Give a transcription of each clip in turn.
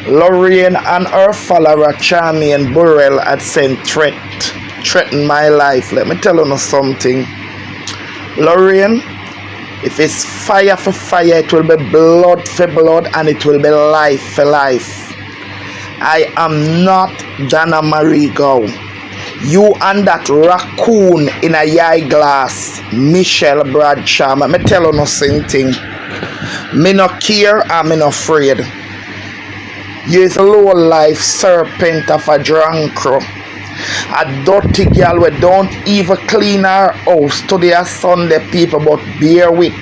Lorraine and her follower Charmy and Burrell had sent threaten my life. Let me tell you something. Lorraine, if it's fire for fire, it will be blood for blood, and it will be life for life. I am not Donna Marigo. You and that raccoon in a eye glass, Michelle Bradshaw. Let me tell you something. Me no care and me no afraid. You is a low life serpent of a drunk crow. A dirty girl we don't even clean her house today a Sunday, people, but bear with.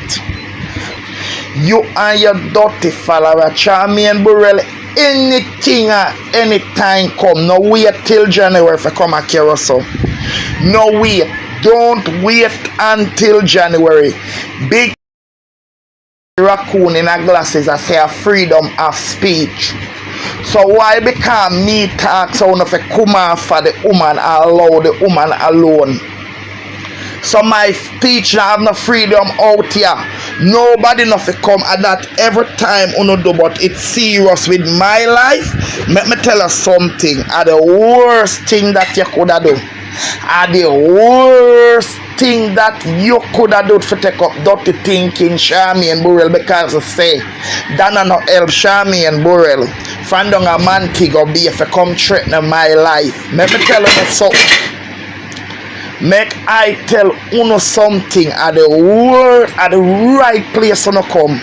You and your dirty follower Charmy and Burrell, anything at any time come. No wait till January for come a carousel. No wait. Don't wait until January. Big raccoon in a glasses I say a freedom of speech. So why because me talk so if I come off for the woman, I allow the woman alone. So my speech now have no freedom out here. Nobody nothing come at that every time uno do, but it's serious with my life. Let me tell you something. Are the worst thing that you could have done. Are the worst thing that you could have done for take up dirty thinking Charmy and Burrell, because I say Donna no help Charmy and Burrell. Find down a man thing or be if I come threaten my life. Let me tell you something. Make I tell uno something at the word at the right place uno come.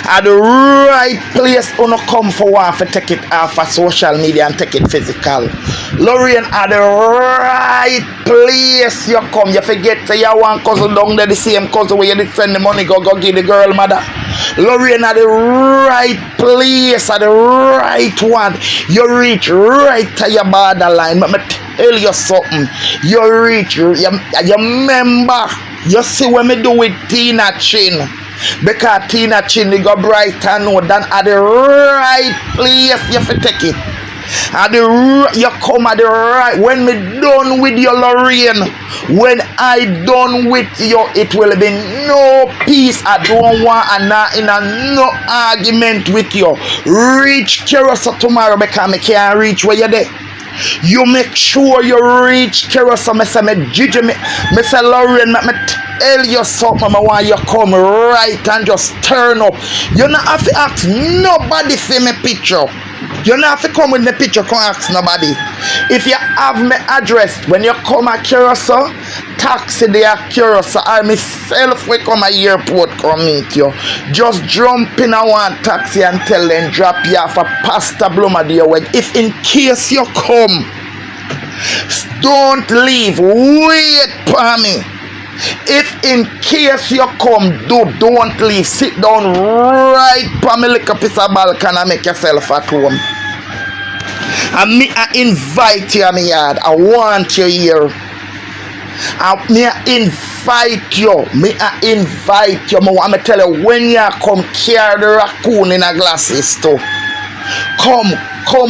At the right place uno come for one for take it off of social media and take it physical. Lorraine, at the right place you come. You forget say you want cousin down there the same cousin where you did send the money go give the girl mother. Lorraine, at the right place, at the right one. You reach right to your borderline. But me tell you something. You reach, you remember, you see what me do with Tina Chin. Because Tina Chin they go bright and know than at the right place you have to take it. At the you come at the right. When me done with your Lorraine, when I done with you, it will be no peace. I don't want no argument with you. Reach Carousel tomorrow because I can't reach where you're there. You make sure you reach Carousel. Me say me judge me say Lorraine, me tell you something. I want you come right and just turn up. You not have to ask nobody for me picture. You don't have to come with the picture, come ask nobody. If you have my address, when you come at Carousel, taxi there at Carousel, I myself will come at airport come meet you. Just jump in a one taxi and tell them drop you off a Pastor Bloomer there. If in case you come, don't leave, wait for me. If in case you come, don't leave. Sit down right for me like a piece of balcony and make yourself at home. And me I invite you in my yard. I want you here. Me I invite you. I want to tell you when you come carry the raccoon in a glasses too. Come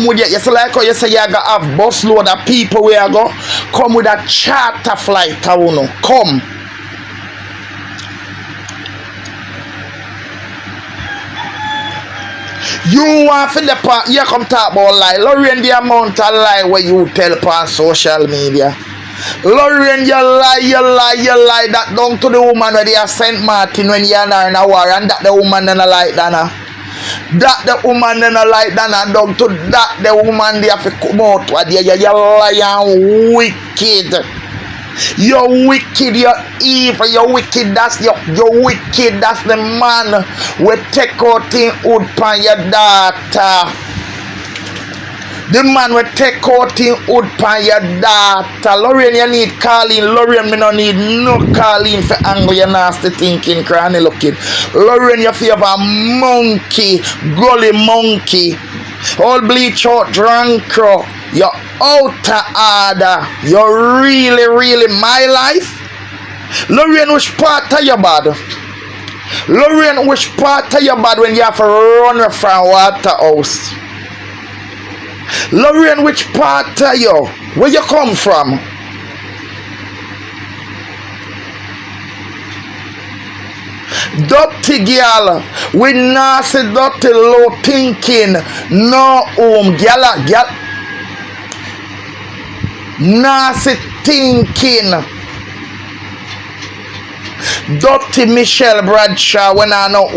with you. You say like how you say you gonna have bus load of people where you go. Come with a charter flight. Come. You want for the part, you come talk about lie. Lorraine, the amount of lie where you tell on social media. Lorraine, you lie that down to the woman where they are St. Martin when you are in a war, and that the woman then like Donna. That the woman then like Donna, down to that the woman they have to come out with you. You lie and wicked. You're wicked, you're evil, you're wicked, that's you're wicked, that's the man will take out in wood pan your daughter. The man will take out in wood pan your daughter. Lorraine, you need calling. Lorraine, me no need no calling for anger, you nasty thinking, cranny looking. Lorraine, you feel a monkey, gully monkey. All bleach out, drunk crow. You're out of order. You're really my life. Lorraine, which part of your bad? Lorraine, which part of your bad when you have to run from Waterhouse? Lorraine, which part of you? Where you come from? Dirty girl with nasty, dirty, low thinking. No girl, nasty thinking. Dirty Michelle Bradshaw when I know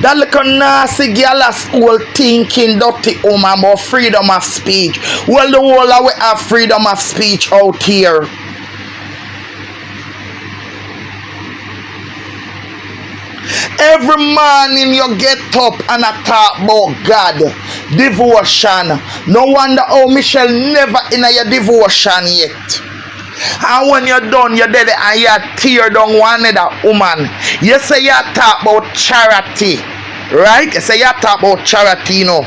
That little nasty girl at school thinking dirty about freedom of speech. Well, the whole of we have freedom of speech out here. Every morning you get up and I talk about God, devotion. No wonder how Michelle never in your devotion yet. And when you're done, you're dead and you tear down one other woman. You say you talk about charity, right? You say you talk about charity, you know.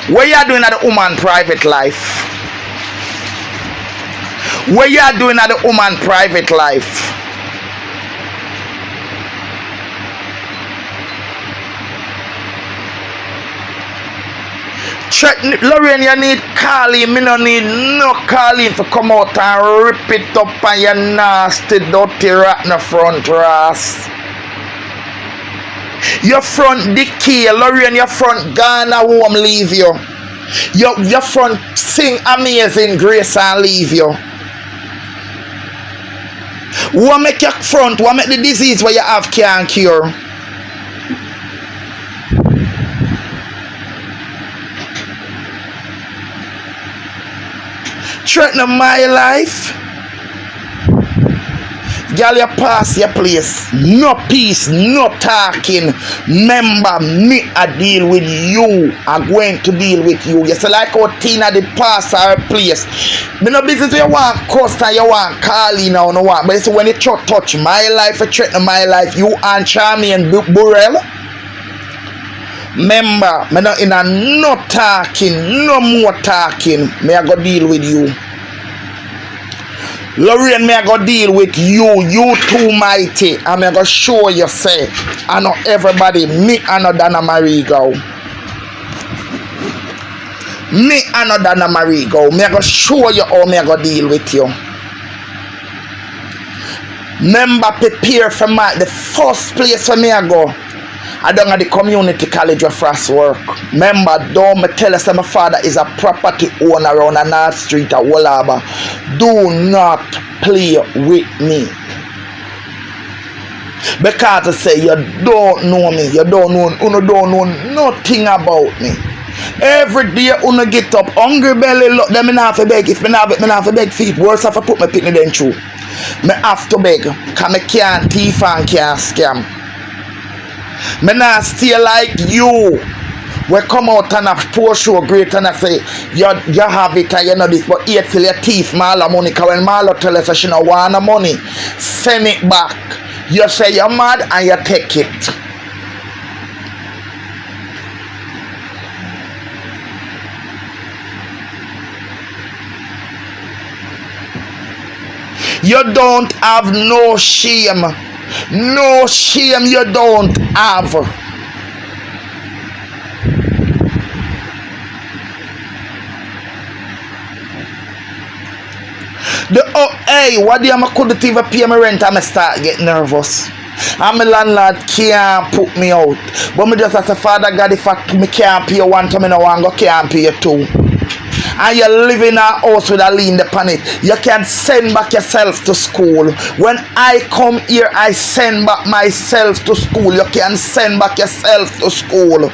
What you doing at the woman private life? What you doing at the woman private life? Lorraine, you need Carlene. Me no need no Carlene to come out and rip it up on your nasty, dirty, rotten front ass. Your front decay, Lorraine, your front gone and won't leave you. Your front sing Amazing Grace and leave you. What make your front, what make the disease where you have can't cure? Threatening my life. Girl, you pass your place. No peace, no talking. Remember, me I deal with you. I'm going to deal with you. You say like how Tina did pass her place. Me no business you want Costa, you want Carly now, no want. But you see when it touch my life, it threaten my life. You and Charmy and Burrell. Remember, me not in a no talking, no more talking. Me I go deal with you. Lorraine, me I go deal with you. You too mighty. And me I go show you say, I know everybody, me and no Donna Marie go. Me and no Donna Marie go. Me I go show you how me I go deal with you. Remember, prepare for the first place where me I go. I don't have the community college of Frost work. Remember, don't me tell us that my father is a property owner around a North Street at Wallaba. Do not play with me. Because I say you don't know me. You don't know nothing about me. Every day you get up hungry belly, look them have to beg. If me not have to beg feet, worse if I put my picnic then through. Me have to beg. Because I can't thief and can't scam. Me not stay like you. We come out and a poor show great and I say you have it and you know this, but here till your thief Marla money. Because when Marla tell us that she no want no money, send it back. You say you're mad and you take it. You don't have no shame. No shame you don't have. Hey, what do I couldn't even pay my rent and I start getting nervous. And my landlord can't put me out. But me just as a father God, if me can't pay one time, I no want go can't pay two. And you live in a house with a lien upon it. You can send back yourself to school. When I come here, I send back myself to school. You can send back yourself to school.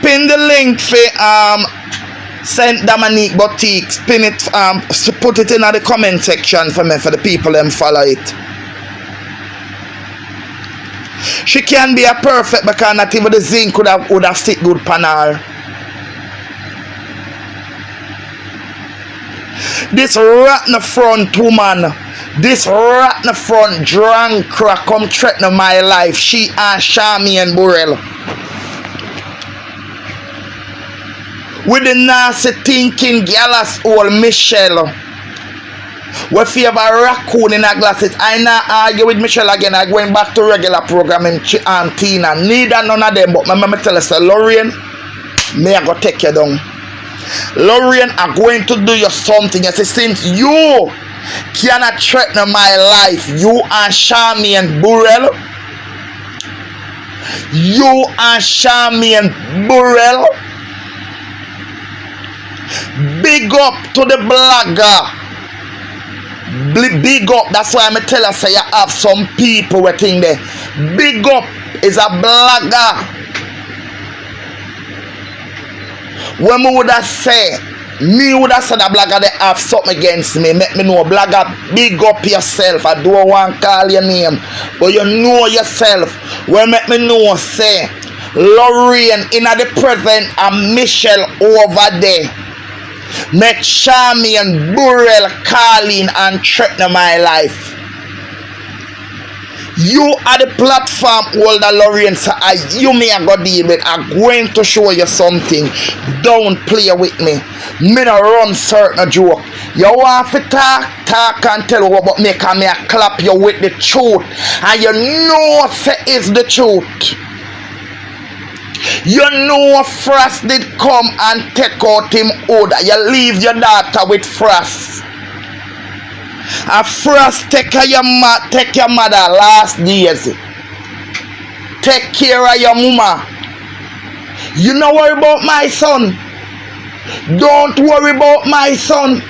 Pin the link for Saint Dominique Boutique. Pin it, put it in the comment section for me, for the people them follow it. She can be a perfect because not even the zinc would have sit good pan her. This rotten front woman, this rotten front drunk crack come threaten my life. She and Shami and Burrell. with the nasty thinking galas old Michelle. We favor raccoon in a glasses. I not argue with Michelle again. I going back to regular programming and Tina. Neither none of them. But my tell us, Lorraine, may I go take you down. Lorraine, I'm going to do you something. You see, since you cannot threaten my life, you and Shami and Burrell. You and Shami and Burrell. Big up to the blogger. Big up, that's why I tell us say you have some people waiting there. Big up is a blogger. When me would have say, me would have said a blogger they have something against me. Make me know, blogger, big up yourself. I don't want to call your name, but you know yourself. When make me know, say, Lorraine in the present and Michelle over there. Make Shami and Burrell calling and threaten my life. You are the platform holder, Lorraine, so you may go deal with. I'm going to show you something. Don't play with me. Me no run certain joke. You want to talk and tell what, but me clap you with the truth. And you know it's the truth. You know Frost did come and take out him order. You leave your daughter with Frost. And Frost take your mother last days. Take care of your mama. You don't worry about my son. Don't worry about my son.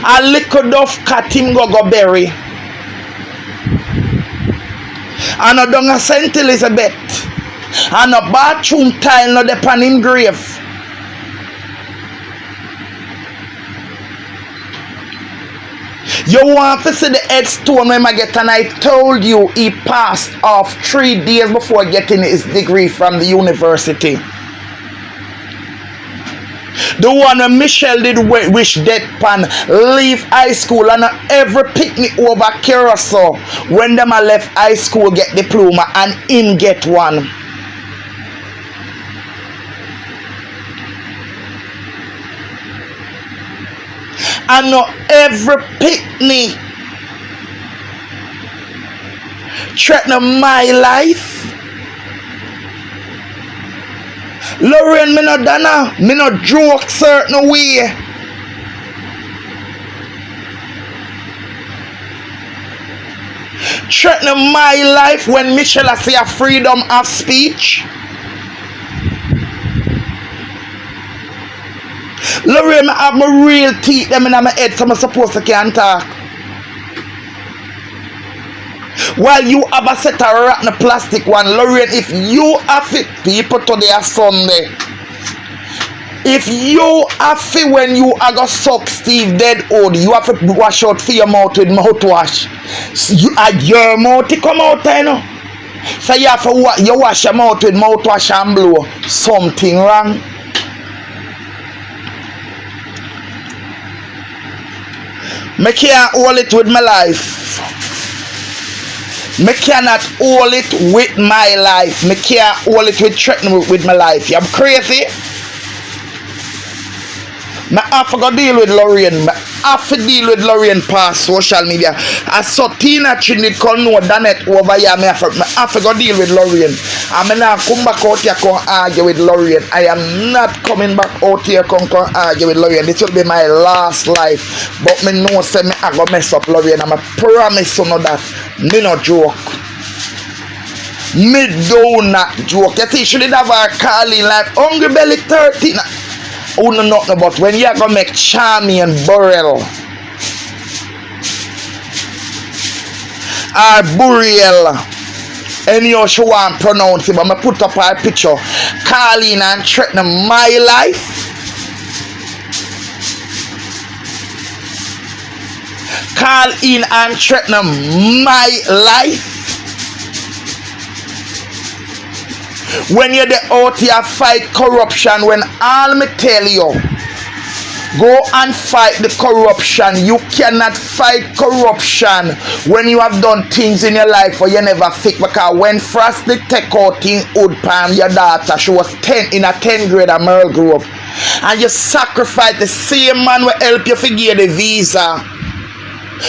A little duff cat him go bury. And a dung a St. Elizabeth. And a bathroom tile no upon him grave. You want to see the headstone when I get, and I told you he passed off 3 days before getting his degree from the university. The one when Michelle did wish death pan leave high school and every picnic over Curacao when them a left high school get diploma and him get one. And not every picnic threaten my life. Lorraine, me no Donna, me no joke certain way. Threaten my life when Michelle I say a freedom of speech. Lorraine, I have my real teeth them in my head, so I'm supposed to can't talk. While you have a set of rotten plastic one, Lorraine, if you have it, people today are Sunday. If you have it when you are going to suck Steve Deadwood, you have to wash out for your mouth with mouthwash. Your mouth to come out, you know. So you have to you wash your mouth with mouthwash and blow. Something wrong. I can't hold it with my life. I cannot hold it with my life. I can't hold it with threatening with my life. You crazy? I have to go deal with Lorraine. I have to deal with Lorraine past social media. I saw Tina Trinity call no Donna over here. I have to go deal with Lorraine. I'm not come back out here and argue with Lorraine. I am not coming back out here and argue with Lorraine. This will be my last life. But me know say me I go mess up Lorraine. I'm a promise you know that. Me no joke. Me do not joke. You see, she did have her calling like Hungry Belly 13. Who know nothing about when you are going to make Charmy and Burrell or Burial, anyhow she want to pronounce it, but I put up her picture, calling and threatening my life. Call in and threatening my life. When you're the out here fight corruption, when all me tell you, Go and fight the corruption. You cannot fight corruption when you have done things in your life where you never think. Because when Frosty take out in Wood Palm, your daughter, she was 10 in a 10th grade at Merle Grove, and you sacrifice the same man will help you figure the visa.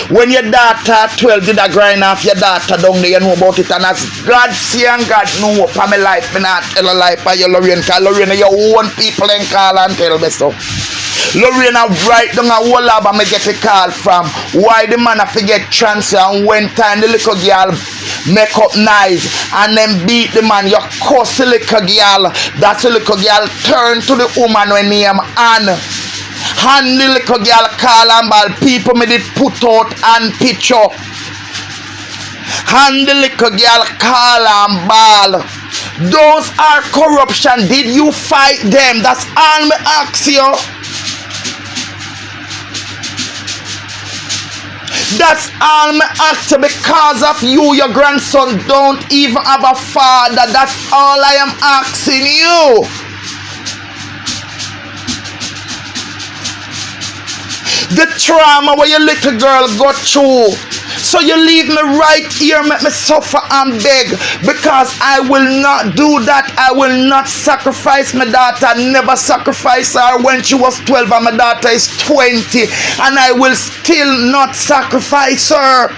When your daughter 12 did a grind off your daughter down there, you know about it. And as God see and God know for my life, me not tell a lie for you, Lorraine. Because Lorraine, your own people and call and tell me so. Lorraine write down a whole lot and me get a call from why the man have to get transfer, and when time the little girl make up nice and then beat the man, you cuss the little girl. That's the little girl turn to the woman when name Anne. And the little girl call and ball. People me did put out and picture. And the little girl call and ball. Those are corruption. Did you fight them? That's all me ask you. That's all me ask you. Because of you, your grandson don't even have a father. That's all I am asking you. The trauma where your little girl got through. So you leave me right here, make me suffer and beg. Because I will not do that. I will not sacrifice my daughter. I never sacrificed her when she was 12 and my daughter is 20. And I will still not sacrifice her.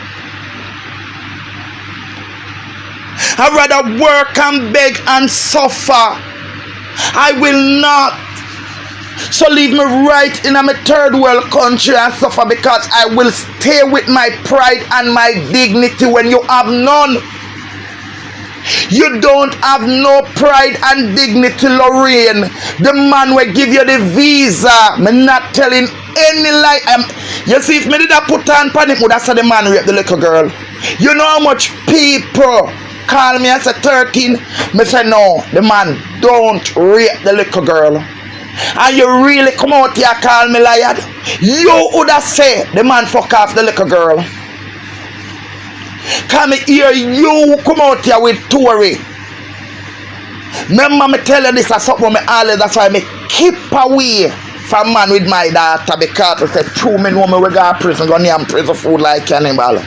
I'd rather work and beg and suffer. I will not. So leave me right in a third world country and suffer, because I will stay with my pride and my dignity when you have none. You don't have no pride and dignity, Lorraine. The man will give you the visa. Me not telling any lie. You see, if me did not put on panic, would I say the man rape the little girl? You know how much people call me and say 13? Me say no, the man don't rape the little girl. And you really come out here call me liar? You would have said the man fuck off the little girl. Come here, you come out here with Tory. Remember me tell you this is something me always, that's why me keep away from man with my daughter, because I said 2 men woman we go to prison, go near prison food like cannibal.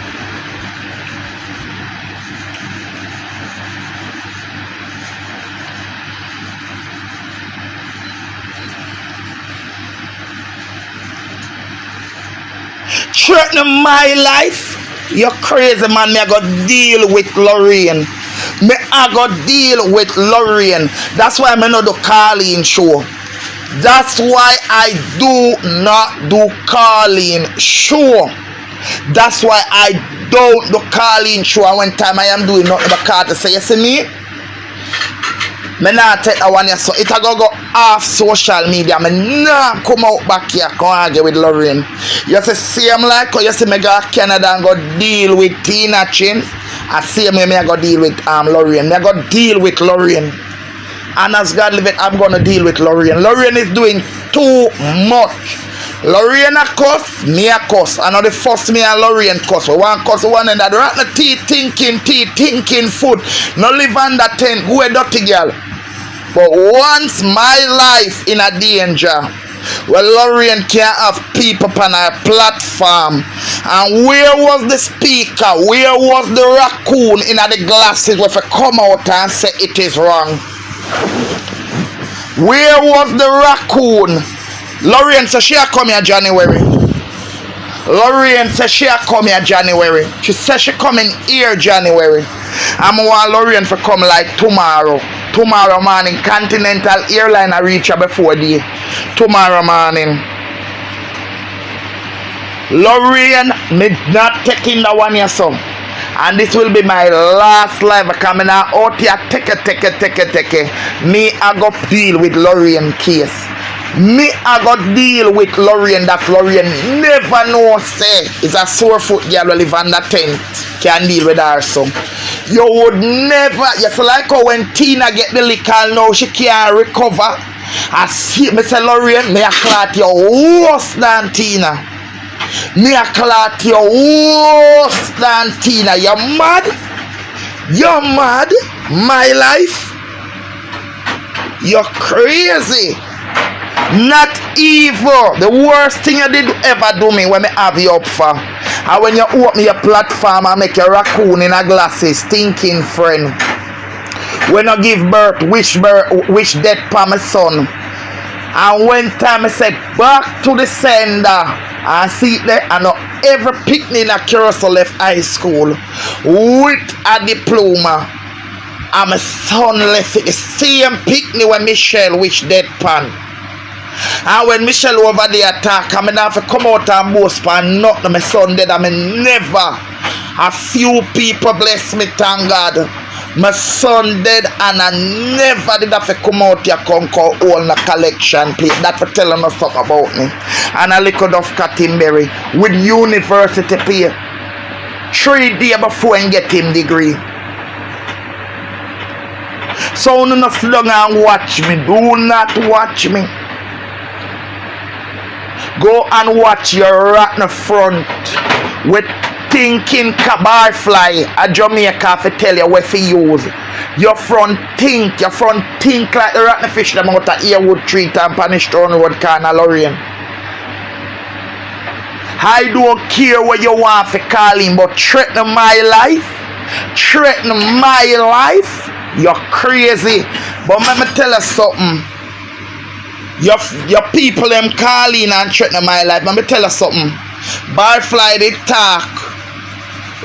Threatening my life? You're crazy, man. Me I got deal with Lorraine. Me I got deal with Lorraine. That's why me not do calling show. That's why I do not do calling show. That's why I don't do calling show. And when time I am doing nothing but call to say, you see me? Me not take that one here, so it a go off social media. Me not come out back here come argue with Lorraine. You see same like how you see me go to Canada and go deal with Tina Chin. I see me I go deal with Lorraine. Me I go deal with Lorraine. And as God live it, I'm gonna deal with Lorraine. Lorraine is doing too much. Lorraine a cuss, me a cuss. I know the first me and Lorraine cuss. We want cuss one and that rat the teeth thinking food. No live under 10, go a dirty girl. But once my life in a danger, well, Lorraine can't have people on her platform. And where was the speaker? Where was the raccoon in the glasses with a come out and say it is wrong? Where was the raccoon? Lorraine said she come here January. Lorraine said she come here January. She said she coming here January. I'm want Lorraine for come like tomorrow. Tomorrow morning. Continental Airline I reach her before day. Tomorrow morning. Lorraine, me not taking the one here son. And this will be my last live coming out here. Take it. Me I go deal with Lorraine case. Me I got deal with Lorraine that Lorraine never know say is a sore foot girl will live under tent can deal with her son. You would never, you feel like how when Tina get the liquor now she can't recover. I see me say Lorraine, me a clot you worse than Tina. Me a clot you worse than Tina. You're mad? You're mad? My life? You're crazy. Not evil. The worst thing you did ever do me when me have you up for. And when you open your platform and make your raccoon in a glasses, thinking friend. When I give birth, wish death for my son. And when time I said back to the sender, I see it there, I know every picnic in a Carousel left high school with a diploma. And my son left it the same picnic when Michelle wish dead pan. And when Michelle over there attack, I mean have to come out and boast pan nothing my son dead. I mean never. A few people bless me, thank God. My son dead and I never did have to come out here come call all in a collection plate. That for telling us something about me. And a little of Catimberry with university pay 3 days before and get him degree. So do not long and watch me. Do not watch me. Go and watch your rotten front with thinking cabar fly a Jamaica to tell you what to use. Your front think like the rotten fish them out of Earwood Street and Panish Town Road corner Lorraine. I don't care what you want to call him, but threaten my life, you're crazy. But let me tell you something. Your people them calling and threaten my life. Let me tell you something. Barfly they talk.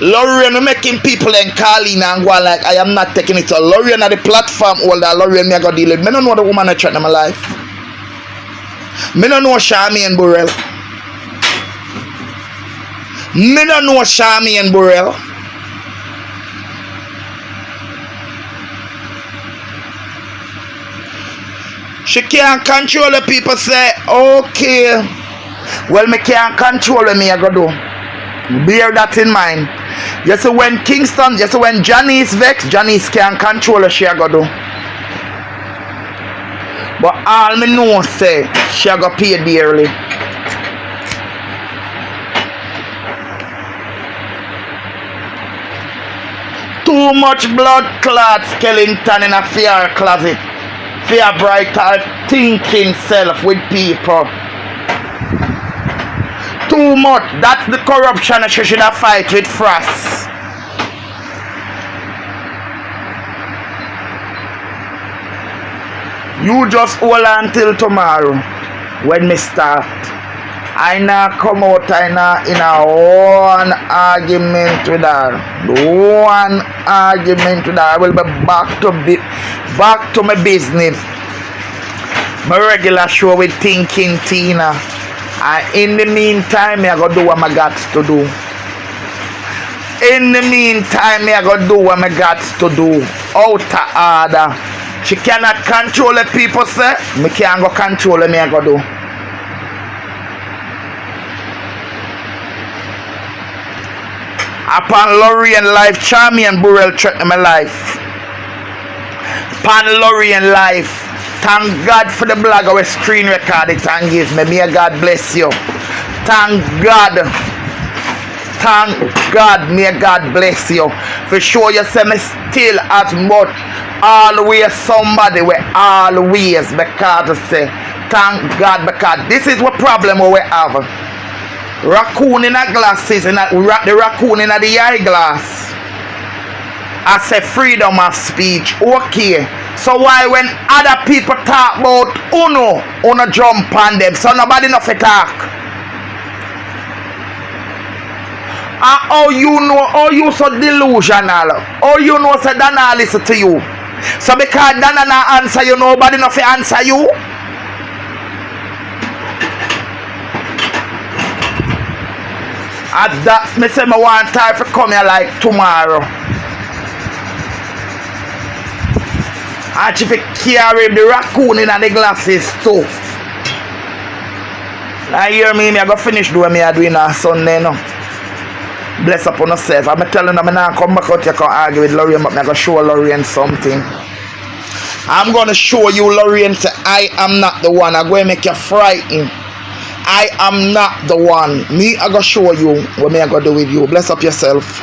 Lorraine making people then calling and go like I am not taking it. So Lorraine at the platform holder, Lorraine me I go deal with. Me don't know the woman that threaten my life. Me don't know Shami and Burrell. Me don't know Shami and Burrell. She can't control the people say, okay. Well, me can't control me I go do. Bear that in mind. You see when Kingston, you see when Janice vex, Janice can't control her, she a go do. But all me know say, she a go pay dearly. Too much blood clot skeleton in a fear closet. Fear brighter thinking self with people. Too much. That's the corruption that she should have fight with Frost. You just hold on till tomorrow when me start. I now come out in a one argument with her. One argument with her. I will be back to my business. My regular show with Thinking Tina. And in the meantime, I gotta do what I got to do. In the meantime, I gotta do what I got to do. Out of order. She cannot control the people, sir. Me can't go control me, I gotta do. Upon Lorraine life, Charmy and Burrell threaten my life. Upon Lorraine life. Thank God for the blog our screen record it and give me. May God bless you. Thank God. Thank God. May God bless you. For sure you say me still as much always somebody we always because I say thank God because this is what problem we have. Raccoon in a glasses and the raccoon in the eyeglass. I say freedom of speech. Okay. So why when other people talk about uno jump on them, so nobody know to talk. And how you so delusional? How you know say Donna listen to you? So because Donna not answer you, nobody know to answer you? At that me say me want time to come here like tomorrow. And she carry the raccoon in the glasses too. Now hear me, I go finish doing me I doing on Sunday now. Bless upon yourself. I'm telling them I now come back out here can argue with Lorraine, but I'm going to show Lorraine something. I'm going to show you Lorraine say I am not the one. I'm going to make you frightened. I am not the one. Me I going to show you what me I going to do with you. Bless up yourself.